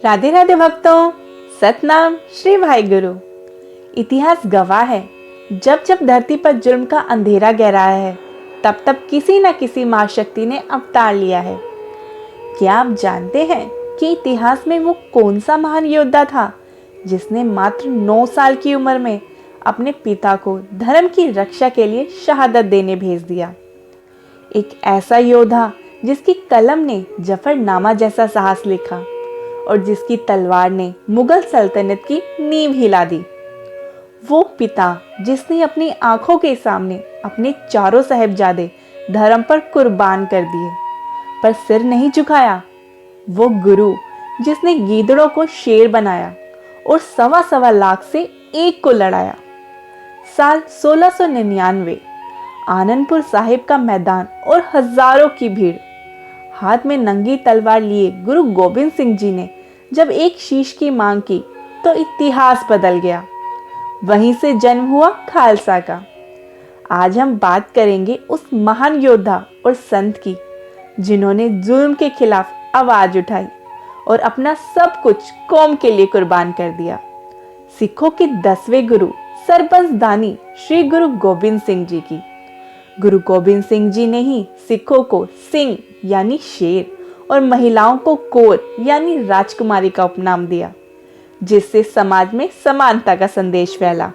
राधे राधे भक्तों, सतनाम श्री भाई गुरु। इतिहास गवाह है, जब जब धरती पर जुर्म का अंधेरा गहराया है, तब तब किसी न किसी मां शक्ति ने अवतार लिया है। क्या आप जानते हैं कि इतिहास में वो कौन सा महान योद्धा था जिसने मात्र 9 साल की उम्र में अपने पिता को धर्म की रक्षा के लिए शहादत देने भेज दिया। एक ऐसा योद्धा जिसकी कलम ने जफरनामा जैसा साहस लिखा और जिसकी तलवार ने मुगल सल्तनत की नींव हिला दी। वो पिता जिसने अपनी आंखों के सामने अपने चारों साहिबजादे धर्म पर कुर्बान कर दिए पर सिर नहीं झुकाया। वो गुरु जिसने गीदड़ों को शेर बनाया और सवा लाख से एक को लड़ाया। साल 1699, आनंदपुर साहिब का मैदान और हजारों की भीड़। हाथ में नंगी तलवार लिए गुरु गोबिंद सिंह जी ने जब एक शीश की मांग की तो इतिहास बदल गया। वहीं से जन्म हुआ खालसा का। आज हम बात करेंगे उस महान योद्धा और संत की जिन्होंने जुल्म के खिलाफ आवाज उठाई और अपना सब कुछ कौम के लिए कुर्बान कर दिया। सिखों के 10वें गुरु सरबंस दानी श्री गुरु गोबिंद सिंह जी की। गुरु गोबिंद सिंह जी ने ही सिखों को सिंह यानी शेर और महिलाओं को कौर यानी राजकुमारी का उपनाम दिया, जिससे समाज में समानता का संदेश फैला।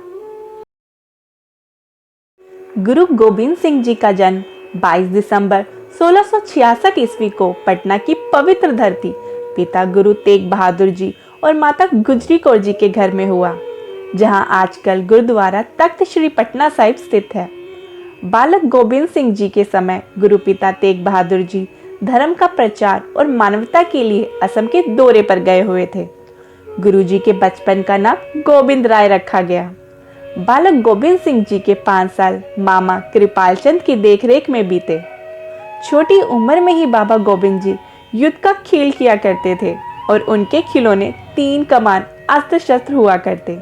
गुरु गोबिंद सिंह जी का जन्म 22 दिसंबर 1666 ईस्वी को पटना की पवित्र धरती पिता गुरु तेग बहादुर जी और माता गुजरी कौर जी के घर में हुआ, जहां आजकल गुरुद्वारा तख्त श्री पटना साहिब स्थित है। बालक गोबिंद सिंह जी के समय गुरु पिता तेग बहादुर जी धर्म का प्रचार और मानवता के लिए असम के दौरे पर गए हुए थे। गुरुजी के बचपन का नाम गोविंद राय रखा गया। बालक गोबिंद सिंह जी के 5 साल मामा कृपाल चंद की देखरेख में बीते। छोटी उम्र में ही बाबा गोबिंद जी युद्ध का खेल किया करते थे और उनके खिलौने 3 कमान अस्त्र शस्त्र हुआ करते।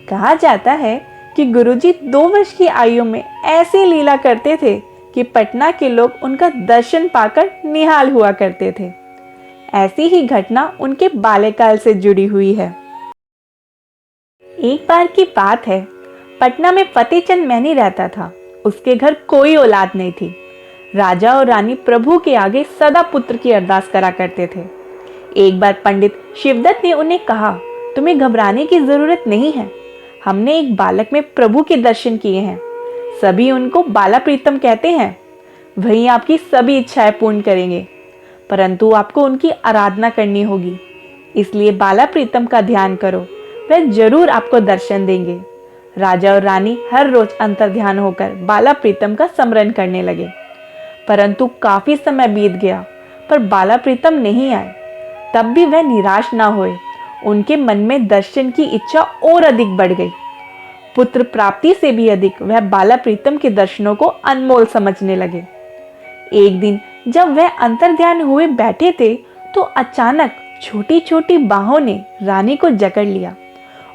कहा जाता है कि गुरुजी 2 वर्ष की आयु में ऐसी लीला करते थे कि पटना के लोग उनका दर्शन पाकर निहाल हुआ करते थे। ऐसी ही घटना उनके बाल्यकाल से जुड़ी हुई है। एक बार की बात है, पटना में फतेहचंद मैनी रहता था। उसके घर कोई औलाद नहीं थी। राजा और रानी प्रभु के आगे सदा पुत्र की अरदास करा करते थे। एक बार पंडित शिवदत्त ने उन्हें कहा, तुम्हें घबराने की जरूरत नहीं है, हमने एक बालक में प्रभु के दर्शन किए हैं। सभी उनको बाला प्रीतम कहते हैं। वही आपकी सभी इच्छाएं पूर्ण करेंगे, परंतु आपको उनकी आराधना करनी होगी। इसलिए बाला प्रीतम का ध्यान करो, वह जरूर आपको दर्शन देंगे। राजा और रानी हर रोज अंतर्ध्यान होकर बाला प्रीतम का स्मरण करने लगे, परंतु काफी समय बीत गया पर बाला प्रीतम नहीं आए। तब भी वह निराश ना हुए। उनके मन में दर्शन की इच्छा और अधिक बढ़ गई। पुत्र प्राप्ति से भी अधिक वह बाला प्रीतम के दर्शनों को अनमोल समझने लगे। एक दिन जब वह अंतर्ध्यान हुए बैठे थे तो अचानक छोटी छोटी बाहों ने रानी को जकड़ लिया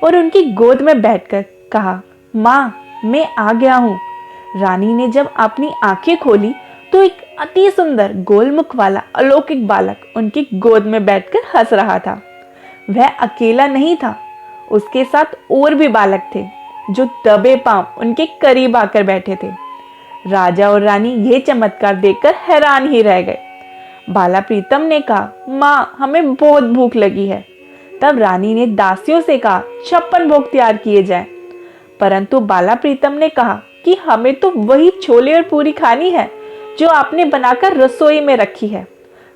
और उनकी गोद में बैठकर कहा, माँ मैं आ गया हूँ। रानी ने जब अपनी आंखें खोली तो एक अति सुंदर गोलमुख वाला अलौकिक बालक उनकी गोद में बैठकर हंस रहा था। वह अकेला नहीं था, उसके साथ और भी बालक थे जो दबे पांव उनके करीब आकर बैठे थे। राजा और रानी यह चमत्कार देखकर हैरान ही रह गए। बाला प्रीतम ने कहा, माँ हमें बहुत भूख लगी है। तब रानी ने दासियों से कहा 56 भोग तैयार किए जाएं। परंतु बाला प्रीतम ने कहा कि हमें तो वही छोले और पूरी खानी है जो आपने बनाकर रसोई में रखी है।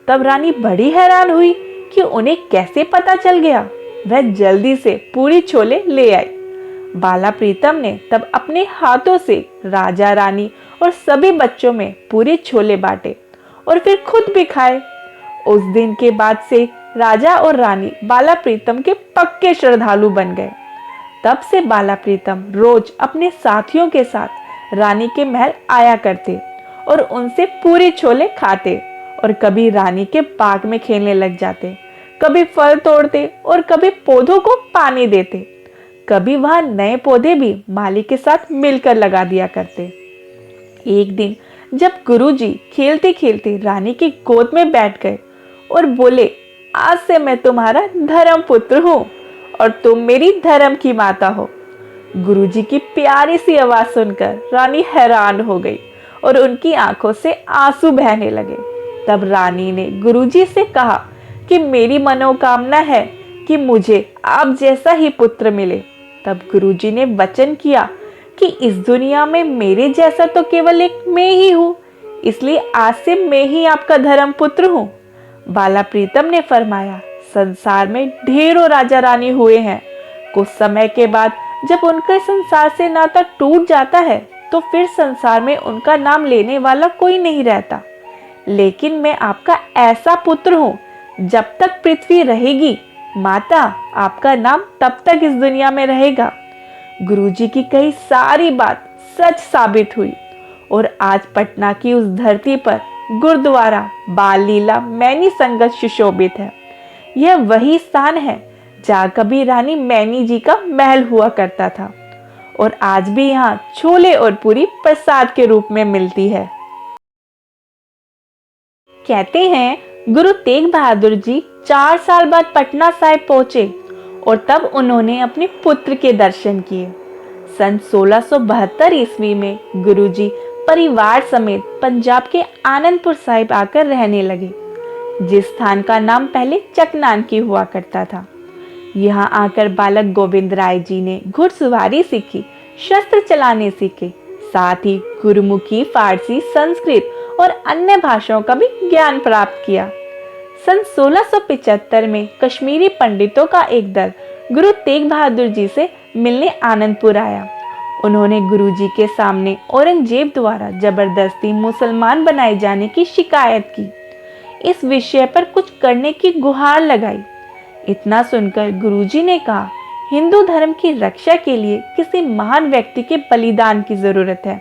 तब रानी बड़ी हैरान हुई कि उन्हें कैसे पता चल गया। वह जल्दी से पूरी छोले ले आई। बाला प्रीतम ने तब अपने हाथों से राजा रानी और सभी बच्चों में पूरे छोले बांटे और फिर खुद भी खाए। उस दिन के बाद से राजा और रानी बाला प्रीतम के पक्के श्रद्धालु बन गए। तब से बाला प्रीतम रोज अपने साथियों के साथ रानी के महल आया करते और उनसे पूरे छोले खाते और कभी रानी के बाग में खेलने लग जाते, कभी फल तोड़ते और कभी पौधों को पानी देते। कभी वहां नए पौधे भी माली के साथ मिलकर लगा दिया करते। एक दिन जब गुरुजी खेलते खेलते रानी की गोद में बैठ गए और बोले, आज से मैं तुम्हारा धर्म पुत्र हूँ और तुम मेरी धर्म की माता हो। गुरुजी की प्यारी सी आवाज सुनकर रानी हैरान हो गई और उनकी आंखों से आंसू बहने लगे। तब रानी ने गुरुजी से कहा कि मेरी मनोकामना है कि मुझे आप जैसा ही पुत्र मिले। तब गुरुजी ने वचन किया कि इस दुनिया में मेरे जैसा तो केवल एक मैं ही हूँ, इसलिए आज से मैं ही आपका धर्म पुत्र हूँ। बाला प्रीतम ने फरमाया, संसार में ढेरों राजा रानी हुए हैं। कुछ समय के बाद जब उनके संसार से नाता टूट जाता है तो फिर संसार में उनका नाम लेने वाला कोई नहीं रहता, लेकिन मैं आपका ऐसा पुत्र हूँ, जब तक पृथ्वी रहेगी माता आपका नाम तब तक इस दुनिया में रहेगा। गुरुजी की कही सारी बात सच साबित हुई और आज पटना की उस धरती पर गुरुद्वारा बाल लीला मैनी संगत सुशोभित है। यह वही स्थान है जहाँ कभी रानी मैनी जी का महल हुआ करता था और आज भी यहाँ छोले और पूरी प्रसाद के रूप में मिलती है। कहते हैं गुरु तेग बहादुर जी 4 साल बाद पटना साहिब पहुंचे और तब उन्होंने अपने पुत्र के दर्शन किए। सन 1672 ईस्वी में गुरुजी परिवार समेत पंजाब के आनंदपुर साहिब आकर रहने लगे, जिस स्थान का नाम पहले चकनानकी हुआ करता था। यहाँ आकर बालक गोविंद राय जी ने घुड़सवारी सीखी, शस्त्र चलाने सीखे, साथ ही गुरुमुखी, फारसी, संस्कृत और अन्य भाषाओं का भी ज्ञान प्राप्त किया। सन 1675 में कश्मीरी पंडितों का एक दल गुरु तेग बहादुर जी से मिलने आनंदपुर आया। उन्होंने गुरुजी के सामने औरंगजेब द्वारा जबरदस्ती मुसलमान बनाए जाने की शिकायत की। इस विषय पर कुछ करने की गुहार लगाई। इतना सुनकर गुरुजी ने कहा, हिंदू धर्म की रक्षा के लिए किसी महान व्यक्ति के बलिदान की जरूरत है।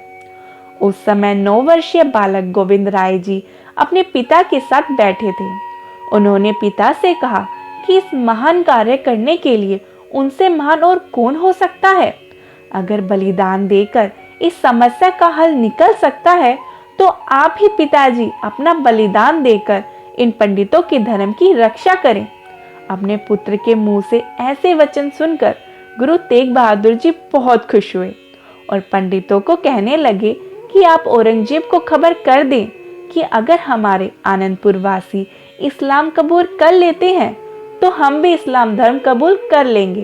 उस समय 9 वर्षीय बालक गोविंद राय जी अपने पिता के साथ बैठे थे। उन्होंने पिता से कहा कि इस महान कार्य करने के लिए उनसे महान और कौन हो सकता है। अगर बलिदान देकर इस समस्या का हल निकल सकता है तो आप ही पिताजी अपना बलिदान देकर इन पंडितों के धर्म की रक्षा करें। अपने पुत्र के मुंह से ऐसे वचन सुनकर गुरु तेग बहादुर जी बहुत खुश हुए और पंडितों को कहने लगे कि आप औरंगजेब को खबर कर दें कि अगर हमारे आनंदपुर वासी इस्लाम कबूल कर लेते हैं तो हम भी इस्लाम धर्म कबूल कर लेंगे।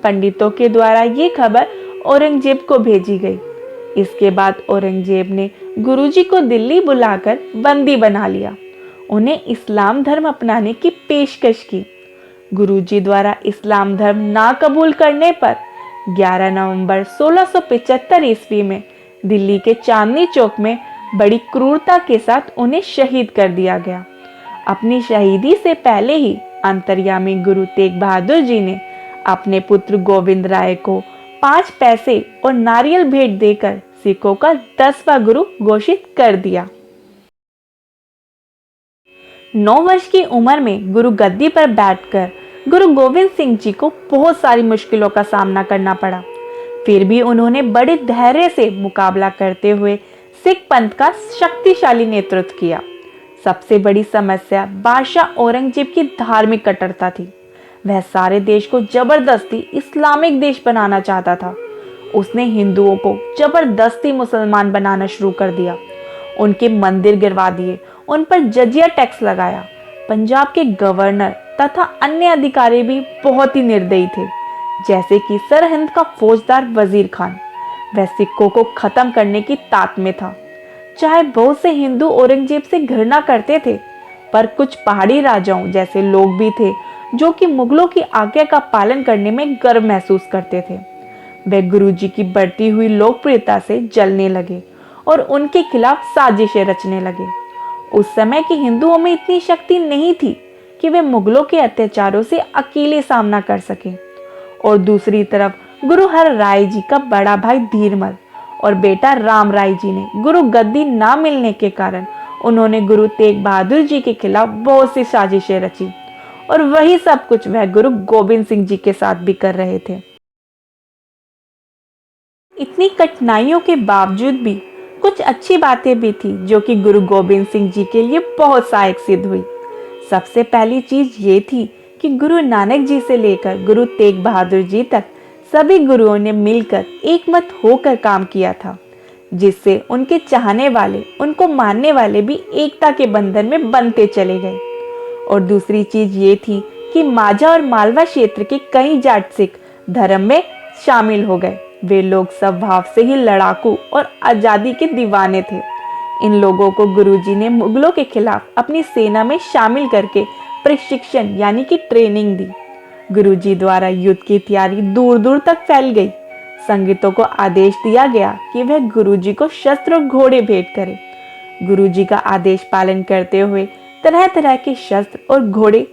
पंडितों के द्वारा ये खबर औरंगजेब को भेजी गई। इसके बाद औरंगजेब ने गुरुजी को दिल्ली बुलाकर बंदी बना लिया। उन्हें इस्लाम धर्म अपनाने की पेशकश की। गुरुजी द्वारा इस्लाम धर्म ना कबूल करने पर 11 नवंबर 1675 ईस्वी में दिल्ली के चांदनी चौक में बड़ी क्रूरता के साथ उन्हें शहीद कर दिया गया। अपनी शहीदी से पहले ही अंतर्यामी गुरु तेग बहादुर जी ने अपने पुत्र गोविंद राय को 5 पैसे और नारियल भेंट देकर सिखों का 10वां गुरु घोषित कर दिया। 9 वर्ष की उम्र में गुरु गद्दी पर बैठकर गुरु गोविंद सिंह जी को बहुत सारी मुश्किलों का सामना करना पड़ा। फिर भी उन्होंने बड़े धैर्य से मुकाबला करते हुए सिख पंथ का शक्तिशाली नेतृत्व किया। सबसे बड़ी समस्या बादशाह औरंगजेब की धार्मिक कट्टरता थी। वह सारे देश को जबरदस्ती इस्लामिक देश बनाना चाहता था। उसने हिंदुओं को जबरदस्ती मुसलमान बनाना शुरू कर दिया। उनके मंदिर गिरवा दिए, उन पर जजिया टैक्स लगाया। पंजाब के गवर्नर तथा अन्य अधिकारी भी बहुत ही निर्दयी थे, जैसे कि सरहिंद का फौजदार वजीर खान। वह सिखों को खत्म करने की तात में था। चाहे बहुत से हिंदू औरंगजेब से घृणा करते थे, पर कुछ पहाड़ी राजाओं जैसे लोग भी थे जो कि मुगलों की आज्ञा का पालन करने में गर्व महसूस करते थे। वे गुरुजी की बढ़ती हुई लोकप्रियता से जलने लगे और उनके खिलाफ साजिशें रचने लगे। उस समय के हिंदुओं में इतनी शक्ति नहीं थी कि वे मुगलों के अत्याचारों से अकेले सामना कर सकें। और दूसरी तरफ गुरु हर राय जी का बड़ा भाई धीरमल और बेटा राम राय जी ने गुरु गद्दी ना मिलने के कारण उन्होंने गुरु तेग बहादुर जी के खिलाफ बहुत सी साजिशें रची और वही सब कुछ वह गुरु गोविंद सिंह जी के साथ भी कर रहे थे। इतनी कठिनाइयों के बावजूद भी कुछ अच्छी बातें भी थी जो कि गुरु गोविंद सिंह जी के लिए बहुत सहायक सिद्ध हुई। सबसे पहली चीज ये थी कि गुरु नानक जी से लेकर गुरु तेग बहादुर जी तक सभी गुरुओं ने मिलकर एकमत होकर काम किया था, जिससे उनके चाहने वाले, उनको मानने वाले भी एकता के बंधन में बंधते चले गए। और दूसरी चीज ये थी कि माझा और मालवा क्षेत्र के कई जाट सिख धर्म में शामिल हो गए। वे लोग स्वभाव से ही लड़ाकू और आजादी के दीवाने थे। इन लोगों को गुरुजी ने मुगलों के खिलाफ अपनी सेना में शामिल करके प्रशिक्षण यानी कि ट्रेनिंग दी। गुरुजी द्वारा युद्ध की तैयारी दूर दूर तक फैल गई। संगीतों को आदेश दिया गया कि वह गुरुजी को शस्त्र और घोड़े भेंट करें। गुरुजी का आदेश पालन करते हुए तरह तरह के शस्त्र और घोड़े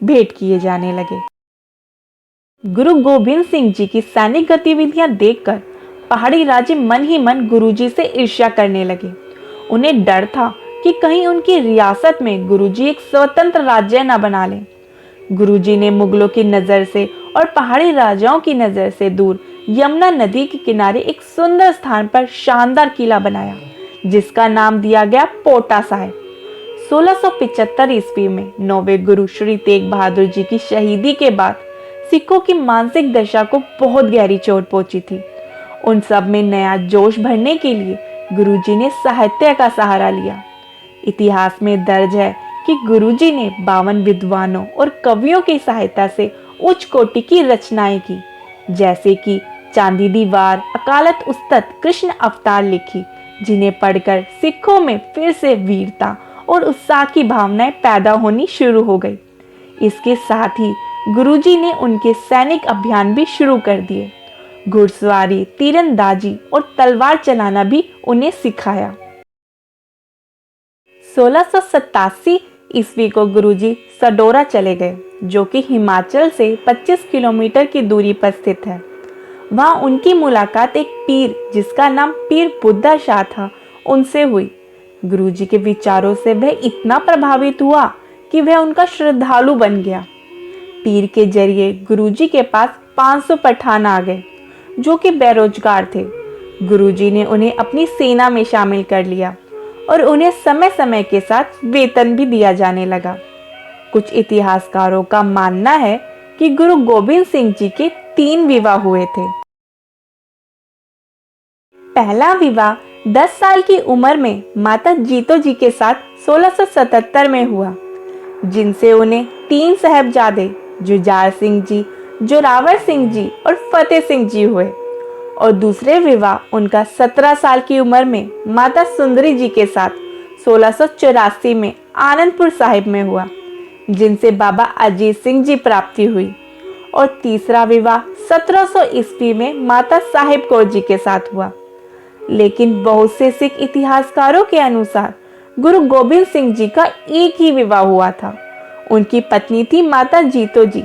भेंट किए जाने लगे। गुरु गोबिंद सिंह जी की सैनिक गतिविधियां देखकर पहाड़ी राजे मन ही मन गुरुजी से ईर्ष्या करने लगे। उन्हें डर था कि कहीं उनकी रियासत में गुरुजी एक स्वतंत्र राज्य न बना लें। गुरुजी ने मुगलों की नजर से और पहाड़ी राजाओं की नजर से दूर यमुना नदी के किनारे एक सुंदर स्थान पर शानदार किला बनाया, जिसका नाम दिया गया पोटा साहिब। 1675 ईस्वी में 9वें गुरु श्री तेग बहादुर जी की शहीदी के बाद सिखों की मानसिक दशा को बहुत गहरी चोट पहुंची थी। उन सब में नया जोश भरने के लिए गुरुजी ने साहित्य का सहारा लिया। इतिहास में दर्ज है कि गुरुजी ने 52 विद्वानों और कवियों की सहायता से उच्च कोटि की रचनाएं की, जैसे कि चांदी दीवार, अकालत उस्तत, कृष्ण अवतार लिखी, जिन्हें पढ़कर सिखों में फिर से वीरता और उत्साह की भावनाएं पैदा होनी शुरू हो गई। इसके साथ ही गुरुजी ने उनके सैनिक अभियान भी शुरू कर दिए। घुड़सवारी, तीरंदाजी और तलवार चलाना भी उन्हें सिखाया। 1687 ईस्वी को गुरुजी सडोरा चले गए, जो कि हिमाचल से 25 किलोमीटर की दूरी पर स्थित है। वहां उनकी मुलाकात एक पीर, जिसका नाम पीर बुद्धा शाह था, उनसे हुई। गुरुजी के विचारों से वह इतना प्रभावित हुआ कि वह उनका श्रद्धालु बन गया। पीर के जरिए गुरुजी के पास 500 पठान आ गए, जो कि बेरोजगार थे। गुरुजी ने उन्हें अपनी सेना में शामिल कर लिया और उन्हें समय समय के साथ वेतन भी दिया जाने लगा। कुछ इतिहासकारों का मानना है कि गुरु गोबिंद सिंह जी के 3 विवाह हुए थे। पहला विवाह 10 साल की उम्र में माता जीतो जी के साथ 1677 में हुआ, जिनसे उन्हें 3 साहबजादे जुझार सिंह जी, जोरावर सिंह जी और फतेह सिंह जी हुए। और दूसरे विवाह उनका 17 साल की उम्र में माता सुंदरी जी के साथ 1684 में आनंदपुर साहिब में हुआ, जिनसे बाबा अजीत सिंह जी प्राप्ति हुई। और तीसरा विवाह 1700 ईस्वी में माता साहिब कौर जी के साथ हुआ। लेकिन बहुत से सिख इतिहासकारों के अनुसार गुरु गोबिंद सिंह जी का एक ही विवाह हुआ था। उनकी पत्नी थी माता जीतो जी।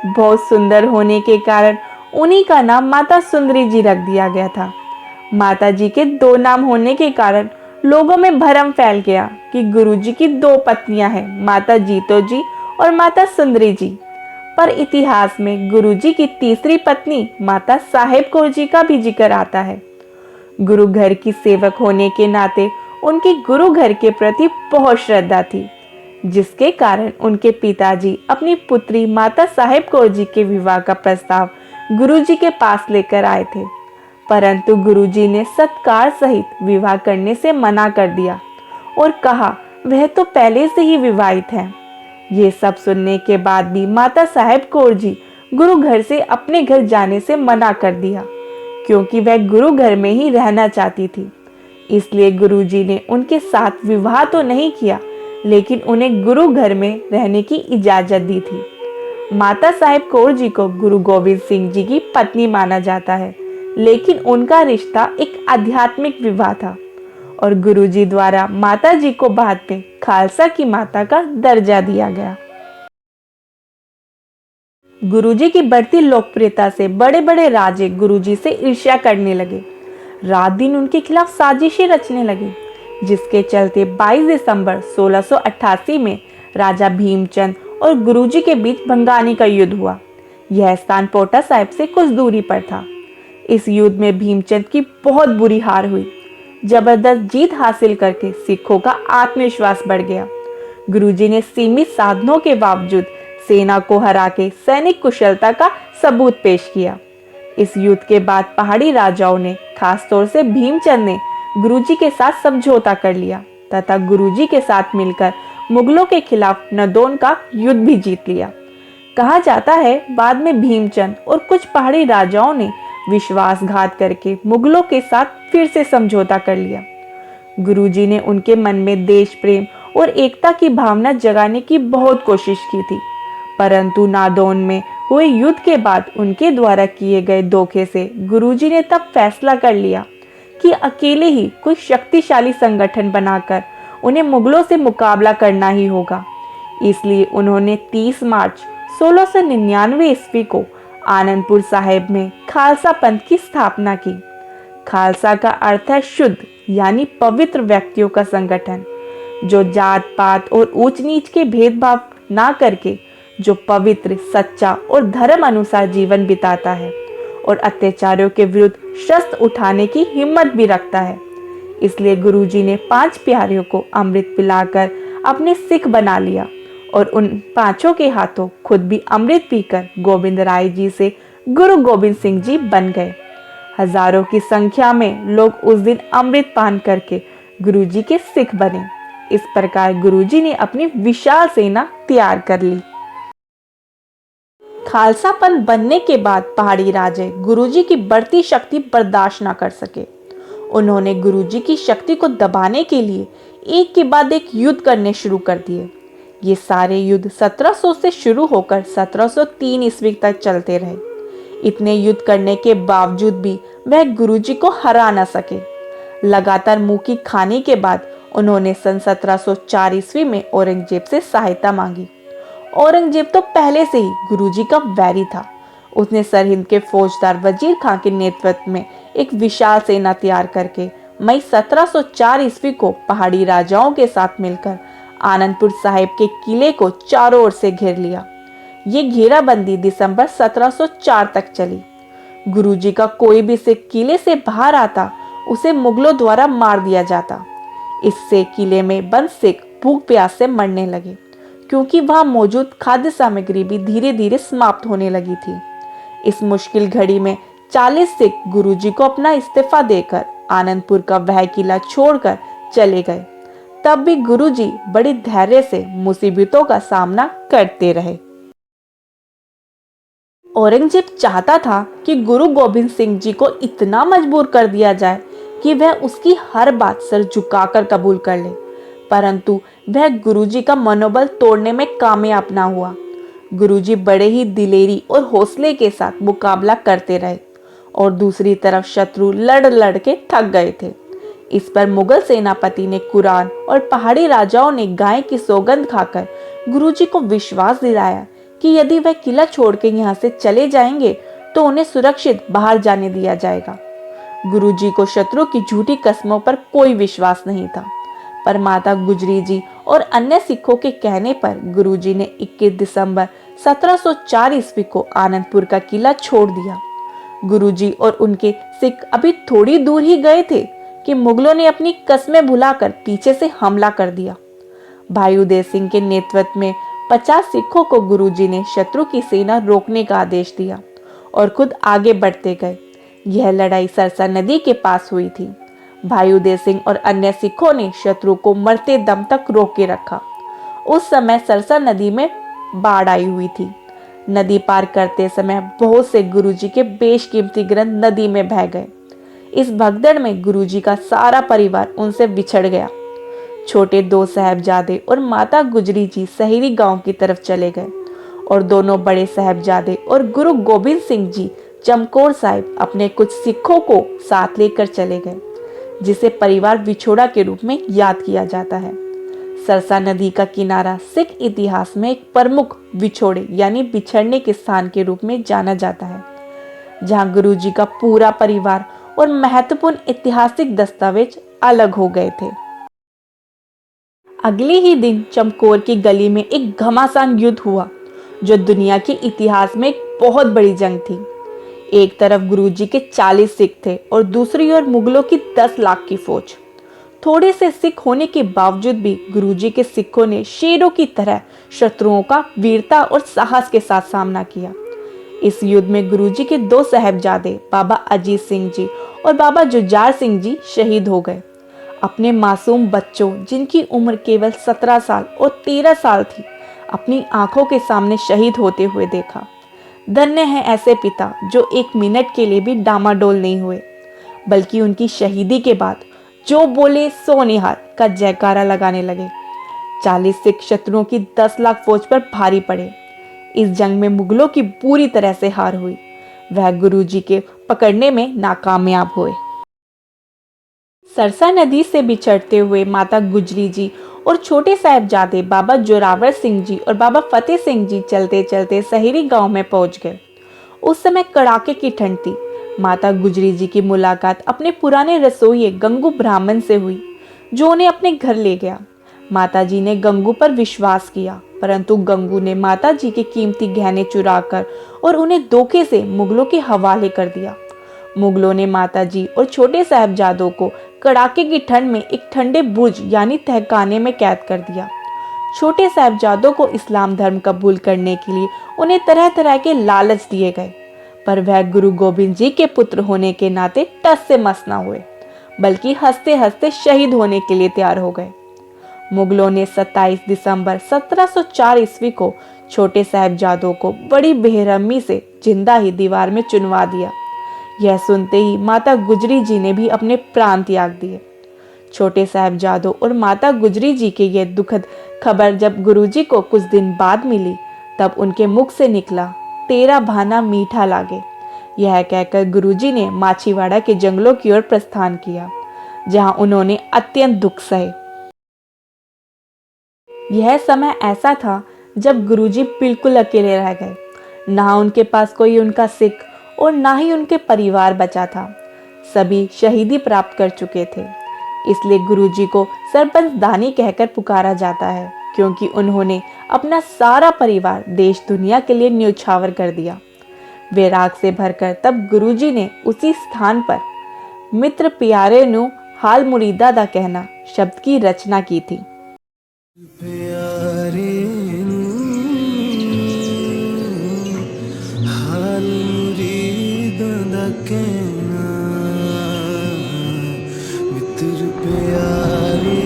बहुत सुंदर होने के कारण उन्हीं का नाम माता सुंदरी जी रख दिया गया था। माता जी के 2 नाम होने के कारण लोगों में भ्रम फैल गया कि गुरुजी की 2 पत्नियां हैं, माता जीतो जी और माता सुंदरी जी। पर इतिहास में गुरुजी की तीसरी पत्नी माता साहेब कौर जी का भी जिक्र आता है। गुरु घर की सेवक होने के नाते उनकी गुरु घर के प्रति बहुत श्रद्धा थी, जिसके कारण उनके पिताजी अपनी पुत्री माता साहेब कौर जी के विवाह का प्रस्ताव गुरुजी के पास लेकर आए थे, परंतु गुरुजी ने सत्कार सहित विवाह करने से मना कर दिया और कहा वह तो पहले से ही विवाहित है। ये सब सुनने के बाद भी माता साहेब कौर जी गुरु घर से अपने घर जाने से मना कर दिया, क्योंकि वह गुरु घर में ही रहना चाहती थी। इसलिए गुरुजी ने उनके साथ विवाह तो नहीं किया, लेकिन उन्हें गुरु घर में रहने की इजाजत दी थी। माता साहेब कौर जी को गुरु गोबिंद सिंह जी की पत्नी माना जाता है, लेकिन उनका रिश्ता एक आध्यात्मिक विवाह था और गुरुजी द्वारा माता जी को बाद में खालसा की माता का दर्जा दिया गया। गुरुजी की बढ़ती लोकप्रियता से बड़े बड़े राजे गुरुजी से ईर्ष्या करने लगे। रात दिन उनके खिलाफ साजिशें रचने लगे, जिसके चलते 22 दिसंबर 1688 में राजा भीमचंद और गुरुजी के बीच भंगानी का युद्ध हुआ। यह स्थान पोटा साहिब से कुछ दूरी पर था। इस युद्ध में भीमचंद की बहुत बुरी हार हुई। जबरदस्त जीत हासिल करके सिखों का आत्मविश्वास बढ़ गया। गुरुजी ने सीमित साधनों के बावजूद सेना को हरा के सैनिक कुशलता का सबूत पेश किया। इस युद्ध के बाद पहाड़ी राजाओं ने, खासतौर से भीमचंद ने, गुरुजी के साथ समझौता कर लिया तथा गुरुजी के साथ मिलकर मुगलों के खिलाफ नदौन का युद्ध भी जीत लिया। कहा जाता है बाद में भीमचंद और कुछ पहाड़ी राजाओं ने विश्वासघात करके मुगलों के साथ फिर से समझौता कर लिया। गुरुजी ने उनके मन में देश प्रेम और एकता की भावना जगाने की बहुत कोशिश की थी, परंतु नादौन में हुए युद्ध के बाद उनके द्वारा किए गए धोखे से गुरुजी ने तब फैसला कर लिया कि अकेले ही कोई शक्तिशाली संगठन बनाकर उन्हें मुगलों से मुकाबला करना ही होगा। इसलिए उन्होंने 30 मार्च 1699 ईस्वी को आनंदपुर साहिब में खालसा पंथ की स्थापना की। खालसा का अर्थ है शुद्ध यानी पवित्र व्यक्तियों का संगठन, जो जात पात और ऊंच नीच के भेदभाव ना करके जो पवित्र, सच्चा और धर्म अनुसार जीवन बिताता है और अत्याचारियों के विरुद्ध शस्त्र उठाने की हिम्मत भी रखता है। इसलिए गुरुजी ने 5 प्यारियों को अमृत पिलाकर अपने सिख बना लिया और उन 5 के हाथों खुद भी अमृत पीकर गोविंद राय जी से गुरु गोविंद सिंह जी बन गए। हजारों की संख्या में लोग उस दिन अमृत पान करके गुरुजी के सिख बने। इस प्रकार गुरुजी ने अपनी विशाल सेना तैयार कर ली। खालसा पंथ बनने के बाद पहाड़ी राजे गुरुजी की बढ़ती शक्ति बर्दाश्त न कर सके। उन्होंने गुरुजी की शक्ति को दबाने के लिए एक के बाद एक युद्ध करने शुरू कर दिए। ये सारे युद्ध 1700 से शुरू होकर 1703 ईस्वी तक चलते रहे। इतने युद्ध करने के बावजूद भी वह गुरुजी को हरा न सके। लगातार मुंह की खाने के बाद उन्होंने सन 1704 ईस्वी में औरंगजेब से सहायता मांगी। औरंगजेब तो पहले से ही गुरुजी का वैरी था। उसने सरहिंद के फौजदार वजीर खां के नेतृत्व में एक विशाल सेना तैयार करके मई 1704 ईस्वी को पहाड़ी राजाओं के साथ मिलकर आनंदपुर साहिब के किले को चारों ओर से घेर लिया। ये घेराबंदी दिसंबर 1704 तक चली। गुरुजी का कोई भी सिख किले से बाहर आता उसे मुगलों द्वारा मार दिया जाता। इससे किले में बंद सिख भूख प्यास से मरने लगे, क्योंकि वहां मौजूद खाद्य सामग्री भी धीरे धीरे समाप्त होने लगी थी। इस मुश्किल घड़ी में 40 सिख गुरुजी को अपना इस्तीफा देकर आनंदपुर का वह किला छोड़कर चले गए। तब भी गुरुजी बड़े धैर्य से मुसीबतों का सामना करते रहे। औरंगजेब चाहता था कि गुरु गोविंद सिंह जी को इतना मजबूर कर दिया जाए कि वह उसकी हर बात सर झुकाकर कबूल कर ले, परंतु वह गुरुजी का मनोबल तोड़ने में कामयाब ना हुआ। गुरुजी बड़े ही दिलेरी और हौसले के साथ मुकाबला करते रहे और दूसरी तरफ शत्रु लड़ लड़ के थक गए थे। इस पर मुगल सेनापति ने कुरान और पहाड़ी राजाओं ने गाय की सौगंध खाकर गुरुजी को विश्वास दिलाया कि यदि वह किला छोड़ के यहाँ से चले जाएंगे तो उन्हें सुरक्षित बाहर जाने दिया जाएगा। गुरुजी को शत्रु की झूठी कस्मों पर कोई विश्वास नहीं था, पर माता गुजरी जी और अन्य सिखों के कहने पर गुरुजी ने 21 दिसंबर 1704 ईस्वी को आनंदपुर का किला छोड़ दिया। गुरुजी और उनके सिख अभी थोड़ी दूर ही गए थे कि मुगलों ने अपनी कस्में भुलाकर पीछे से हमला कर दिया। भाई उदय सिंह के नेतृत्व में 50 सिखों को गुरुजी ने शत्रु की सेना रोकने का आदेश दिया और खुद आगे बढ़ते गए। यह लड़ाई सरसा नदी के पास हुई थी। भाई उदय सिंह और अन्य सिखों ने शत्रु को मरते दम तक रोक के रखा। उस समय सरसा नदी में बाढ़ आई हुई थी। नदी पार करते समय बहुत से गुरुजी के बेशकीमती ग्रंथ नदी में बह गए। इस भगदड़ में गुरुजी का सारा परिवार उनसे बिछड़ गया। छोटे 2 साहबजादे और माता गुजरी जी सहेरी गांव की तरफ चले गए और दोनों बड़े साहबजादे और गुरु गोविंद सिंह जी चमकौर साहिब अपने कुछ सिखों को साथ लेकर चले गए, जिसे परिवार विछोड़ा के रूप में याद किया जाता है। सरसा नदी का किनारा सिख इतिहास में एक प्रमुख विछोड़े यानी बिछड़ने के स्थान के रूप में जाना जाता है, जहां गुरुजी का पूरा परिवार और महत्वपूर्ण ऐतिहासिक दस्तावेज अलग हो गए थे। अगले ही दिन चमकौर की गली में एक घमासान युद्ध हुआ, जो दुनिया के इतिहास में एक बहुत बड़ी जंग थी। एक तरफ गुरुजी के 40 सिख थे और दूसरी ओर मुगलों की 10 लाख की फौज। थोड़े से सिख होने के बावजूद भी गुरुजी के सिखों ने शेरों की तरह शत्रुओं का वीरता और साहस के साथ सामना किया। इस युद्ध में गुरुजी के 2 साहिबजादे बाबा अजीत सिंह जी और बाबा जुझार सिंह जी शहीद हो गए। अपने मासूम बच्चों, जिनकी उम्र केवल 17 साल और 13 साल थी, अपनी आंखों के सामने शहीद होते हुए देखा। धन्य है ऐसे पिता जो 1 मिनट के लिए भी डामाडोल नहीं हुए, बल्कि उनकी शहीदी के बाद जो बोले सो निहाल का जयकारा लगाने लगे। 40 सिख शत्रुओं की 10 लाख फौज पर भारी पड़े। इस जंग में मुगलों की पूरी तरह से हार हुई। वह गुरुजी के पकड़ने में नाकामयाब हुए। सरसा नदी से बिछड़ते हुए माता गुजरी जी और छोटे साहिबजादे बाबा जोरावर सिंह जी और बाबा फतेह सिंह जी चलते चलते सहेरी गांव में पहुंच गए। उस समय कड़ाके की ठंड थी। माता गुजरी जी की मुलाकात अपने पुराने रसोइये गंगू ब्राह्मण से हुई, जो उन्हें अपने घर ले गया। माता जी ने गंगू पर विश्वास किया, परंतु गंगू ने माता जी के कीमती गहने चुराकर और उन्हें धोखे से मुगलों के हवाले कर दिया। मुगलों ने माता जी और छोटे साहिबजादों को कड़ाके की ठंड में एक ठंडे बुर्ज यानी तहखाने में कैद कर दिया। छोटे साहिबजादों को इस्लाम धर्म कबूल करने के लिए उन्हें तरह तरह के लालच दिए गए, पर वह गुरु गोविंद जी के पुत्र होने के नाते टस से मस न हुए, बल्कि हंसते हंसते शहीद होने के लिए तैयार हो गए। मुगलों ने 27 दिसंबर 1704 ईस्वी को छोटे साहिबजादों को बड़ी बेरहमी से जिंदा ही दीवार में चुनवा दिया। यह सुनते ही माता गुजरी जी ने भी अपने प्राण त्याग दिए। छोटे साहिबजादों और माता गुजरी जी की यह दुखद खबर जब गुरुजी को कुछ दिन बाद मिली, तब उनके मुख से निकला, तेरा भाना मीठा लागे। यह कहकर गुरुजी ने माछीवाड़ा के जंगलों की ओर प्रस्थान किया, जहां उन्होंने अत्यंत दुख सहे। यह समय ऐसा था जब गुरुजी बिल्कुल अकेले रह गए। ना उनके पास कोई उनका सिख और ना ही उनके परिवार बचा था। सभी शहीदी प्राप्त कर चुके थे। इसलिए गुरुजी को सरपंच दानी कहकर पुकारा जाता है, क्योंकि उन्होंने अपना सारा परिवार देश दुनिया के लिए न्योछावर कर दिया। वे राग से भरकर तब गुरुजी ने उसी स्थान पर मित्र प्यारे नु हाल मुरीदा दा कहना शब्द की रचना की थी। प्यारे हाल मुरीदा दा कहना, मित्र प्यारे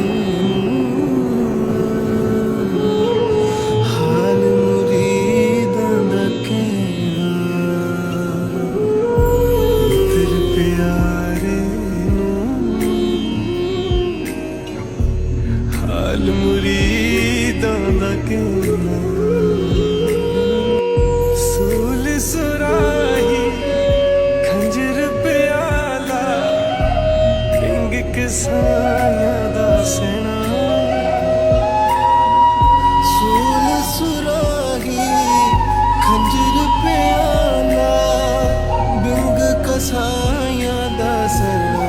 हाल मुरीदा दा कहना, मित्र प्यारे हाल मुरीदा दा कहना। सूल सुराही खंजर प्याला पिंग किसाया दा सेना। सूल सुराही खंजर प्याला बिंग कसाया दा सेना।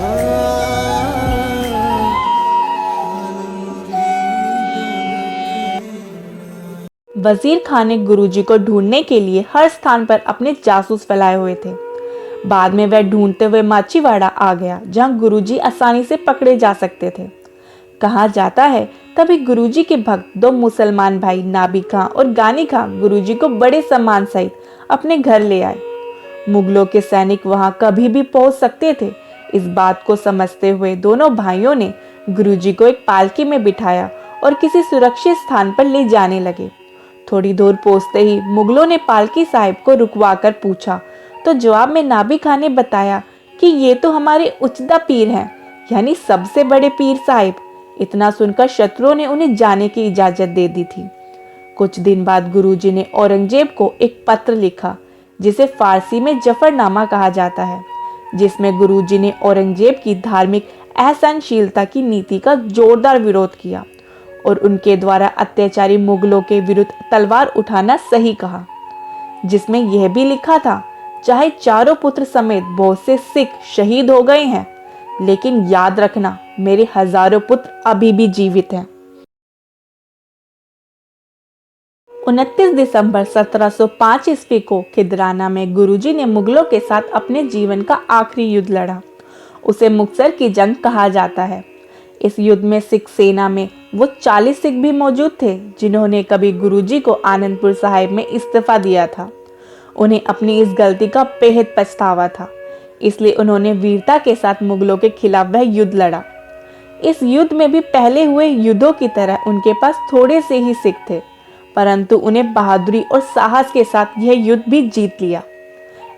वजीर खान ने गुरुजी को ढूंढने के लिए हर स्थान पर अपने जासूस फैलाए हुए थे। बाद में वह ढूंढते हुए माछीवाड़ा आ गया, जहां गुरुजी आसानी से पकड़े जा सकते थे। कहा जाता है तभी गुरुजी के भक्त 2 मुसलमान भाई नाबी खां और गानी खां गुरुजी को बड़े सम्मान सहित अपने घर ले आए। मुगलों के सैनिक वहां कभी भी पहुंच सकते थे। इस बात को समझते हुए दोनों भाइयों ने गुरुजी को एक पालकी में बिठाया और किसी सुरक्षित स्थान पर ले जाने लगे। थोड़ी दूर पहुंचते ही मुगलों ने पालकी साहिब को रुकवाकर पूछा, तो जवाब में नाबी खां ने बताया कि ये तो हमारे उचदा पीर हैं, यानी सबसे बड़े पीर साहिब। इतना सुनकर शत्रुओं ने उन्हें जाने की इजाजत दे दी थी। कुछ दिन बाद गुरुजी ने औरंगजेब को एक पत्र लिखा, जिसे फारसी में जफरनामा कहा जाता है, जिसमें गुरुजी ने औरंगजेब की धार्मिक असहनशीलता की नीति का जोरदार विरोध किया और उनके द्वारा अत्याचारी मुगलों के विरुद्ध तलवार उठाना सही कहा। जिसमें यह भी लिखा था, चाहे चारों पुत्र समेत बहुत से सिख शहीद हो गए हैं, लेकिन याद रखना मेरे हजारों पुत्र अभी भी जीवित हैं। 29 दिसंबर 1705 ईस्वी को खिदराना में गुरुजी ने मुगलों के साथ अपने जीवन का आखिरी युद्ध लड़ा। उसे मुक्तसर की जंग कहा जाता है। इस युद्ध में सिख सेना में वो 40 सिख भी मौजूद थे जिन्होंने कभी गुरुजी को आनंदपुर साहिब में इस्तीफा दिया था। उन्हें अपनी इस गलती का बेहद पछतावा था, इसलिए उन्होंने वीरता के साथ मुगलों के खिलाफ वह युद्ध लड़ा। इस युद्ध में भी पहले हुए युद्धों की तरह उनके पास थोड़े से ही सिख थे, परंतु उन्हें बहादुरी और साहस के साथ यह युद्ध भी जीत लिया।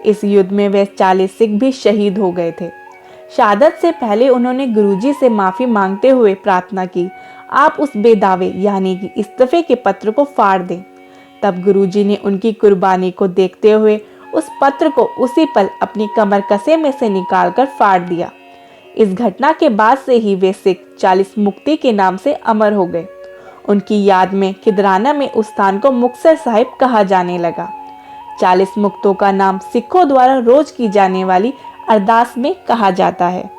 इस युद्ध में वे 40 सिख भी शहीद हो गए थे। शहादत से पहले उन्होंने गुरुजी से माफी मांगते हुए प्रार्थना की, आप उस बेदावे यानी कि इस्तीफे के पत्र को फाड़ दें। तब गुरुजी ने उनकी कुर्बानी को देखते हुए उस पत्र को उसी पल अपनी कमर कसे में से निकालकर फाड़ दिया। इस घटना के बाद से ही वे सिख 40 मुक्ति के नाम से अमर हो गए। उनकी याद में खिदराना में उस स्थान को मुक्तसर साहिब कहा जाने लगा। 40 मुक्तों का नाम सिखों द्वारा रोज की जाने वाली अरदास में कहा जाता है।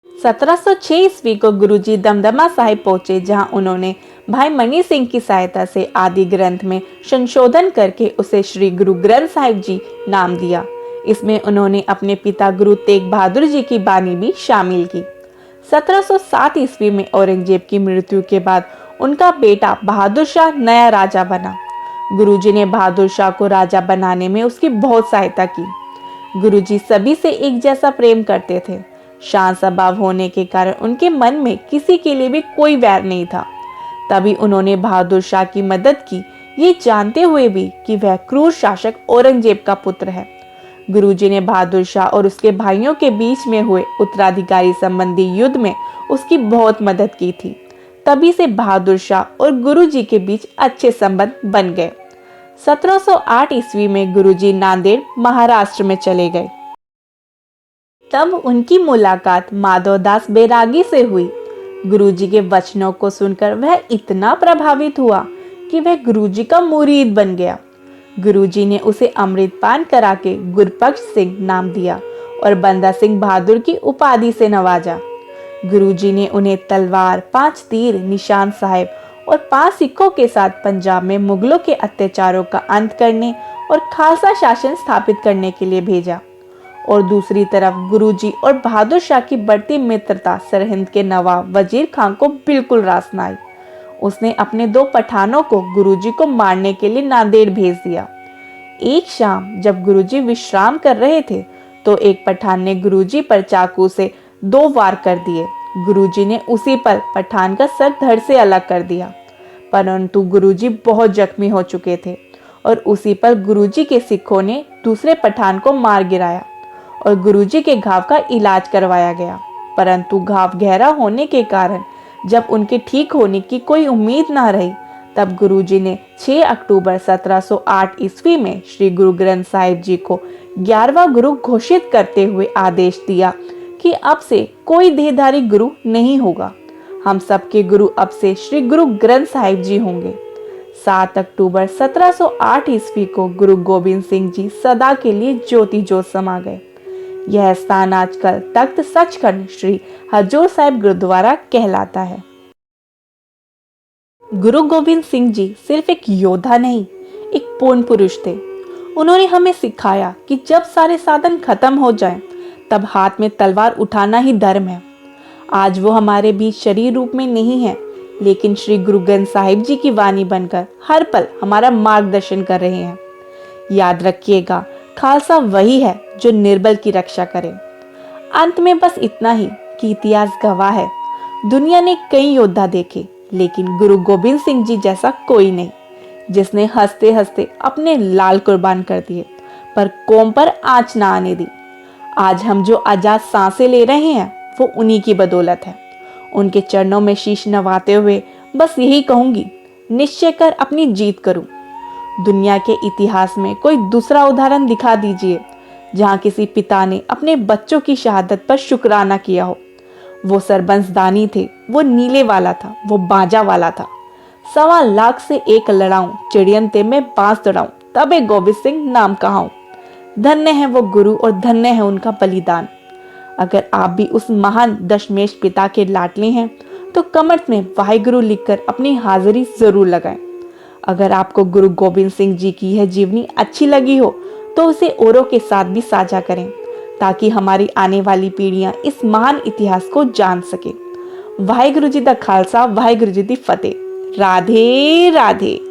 1706 ईस्वी को गुरुजी दमदमा साहिब पहुंचे, जहां उन्होंने भाई मनी सिंह की सहायता से आदि ग्रंथ में संशोधन करके उसे श्री गुरु ग्रंथ साहिब जी नाम दिया। इसमें उन्होंने अपने पिता गुरु तेग बहादुर जी की बानी भी शामिल की। 1707 ईस्वी में औरंगजेब की मृत्यु के बाद उनका बेटा बहादुर शाह नया राजा बना। गुरुजी ने बहादुर शाह को राजा बनाने में उसकी बहुत सहायता की। गुरुजी सभी से एक जैसा प्रेम करते थे। शांत स्वभाव होने के कारण उनके मन में किसी के लिए भी कोई वैर नहीं था। तभी उन्होंने बहादुर शाह की मदद की, ये जानते हुए भी कि वह क्रूर शासक औरंगजेब का पुत्र है। गुरुजी ने बहादुर शाह और उसके भाइयों के बीच में हुए उत्तराधिकारी संबंधी युद्ध में उसकी बहुत मदद की थी। तभी से बहादुर शाह और गुरुजी के बीच अच्छे संबंध बन गए। 1708 ईस्वी में गुरुजी नांदेड़ महाराष्ट्र में चले गए। तब उनकी मुलाकात माधवदास बैरागी से हुई। गुरुजी के वचनों को सुनकर वह इतना प्रभावित हुआ कि वह गुरुजी का मुरीद बन गया। गुरुजी ने उसे अमृतपान करा के गुरबख्श सिंह नाम दिया और बंदा सिंह बहादुर की उपाधि से नवाजा। गुरुजी ने उन्हें तलवार, 5 तीर, निशान साहिब और 5 सिखों के साथ पंजाब में मुगलों के अत्याचारों का अंत करने और खालसा शासन स्थापित करने के लिए भेजा। और दूसरी तरफ गुरुजी और बहादुर शाह की बढ़ती मित्रता सरहिंद के नवाब वजीर खान को बिल्कुल रास न आई। उसने अपने 2 पठानों को गुरुजी को मारने के लिए नांदेड़ भेज दिया। एक शाम जब गुरुजी विश्राम कर रहे थे तो एक पठान ने गुरुजी पर चाकू से 2 वार कर दिए। गुरुजी ने उसी पर पठान का सर धड़ से अलग कर दिया, परंतु गुरुजी बहुत जख्मी हो चुके थे और उसी पर गुरुजी के सिखों ने दूसरे पठान को मार गिराया और गुरुजी के घाव का इलाज करवाया गया। परंतु घाव गहरा होने के कारण जब उनके ठीक होने की कोई उम्मीद न रही, तब गुरुजी ने 6 अक्टूबर 1708 ईस्वी में श्री गुरु ग्रंथ साहिब जी को 11वां गुरु घोषित करते हुए आदेश दिया कि अब से कोई देहधारी गुरु नहीं होगा। हम सबके गुरु अब से श्री गुरु ग्रंथ साहिब जी होंगे। 7 अक्टूबर 1708 ईस्वी को गुरु गोविंद सिंह जी सदा के लिए ज्योति ज्योत समा गए। यह स्थान आजकल तख्त सचखंड श्री हजूर साहिब गुरुद्वारा कहलाता है। गुरु गोविंद सिंह जी सिर्फ एक योद्धा नहीं, एक पूर्ण पुरुष थे। उन्होंने हमें सिखाया कि जब सारे साधन खत्म हो जाएं, तब हाथ में तलवार उठाना ही धर्म है। आज वो हमारे बीच शरीर रूप में नहीं है, लेकिन श्री गुरु ग्रंथ साहिब जी की वाणी बनकर हर पल हमारा मार्गदर्शन कर रहे हैं। याद रखिएगा, खालसा वही है जो निर्बल की रक्षा करे। अंत में बस इतना ही कि इतिहास गवाह है, दुनिया ने कई योद्धा देखे, लेकिन गुरु गोविंद सिंह जी जैसा कोई नहीं, जिसने हंसते हंसते अपने लाल कुर्बान कर दिए पर कौम पर आंच ना आने दी। आज हम जो आजाद सांसें ले रहे हैं वो उन्हीं की बदौलत है। उनके चरणों में शीश नवाते हुए बस यही कहूंगी, निश्चय कर अपनी जीत करूं। दुनिया के इतिहास में कोई दूसरा उदाहरण दिखा दीजिए जहां किसी पिता ने अपने बच्चों की शहादत पर शुक्राना किया हो। वो सरबंसदानी थे, वो नीले वाला था, वो बाजा वाला था। 1.25 लाख से एक लड़ाऊं, चिड़ियन ते में बांस दौड़ाऊं, तबे गोविंद सिंह नाम कहाऊं। धन्य है वो गुरु और धन्य है उनका बलिदान। अगर आप भी उस महान दशमेश पिता के लाडले हैं तो कमेंट में वाहिगुरु लिखकर अपनी हाजिरी जरूर लगाएं। अगर आपको गुरु गोविंद सिंह जी की यह जीवनी अच्छी लगी हो तो उसे औरों के साथ भी साझा करें, ताकि हमारी आने वाली पीढ़ियां इस महान इतिहास को जान सके। वाहिगुरु जी दा खालसा वाहिगुरु जी दी फतेह। राधे राधे।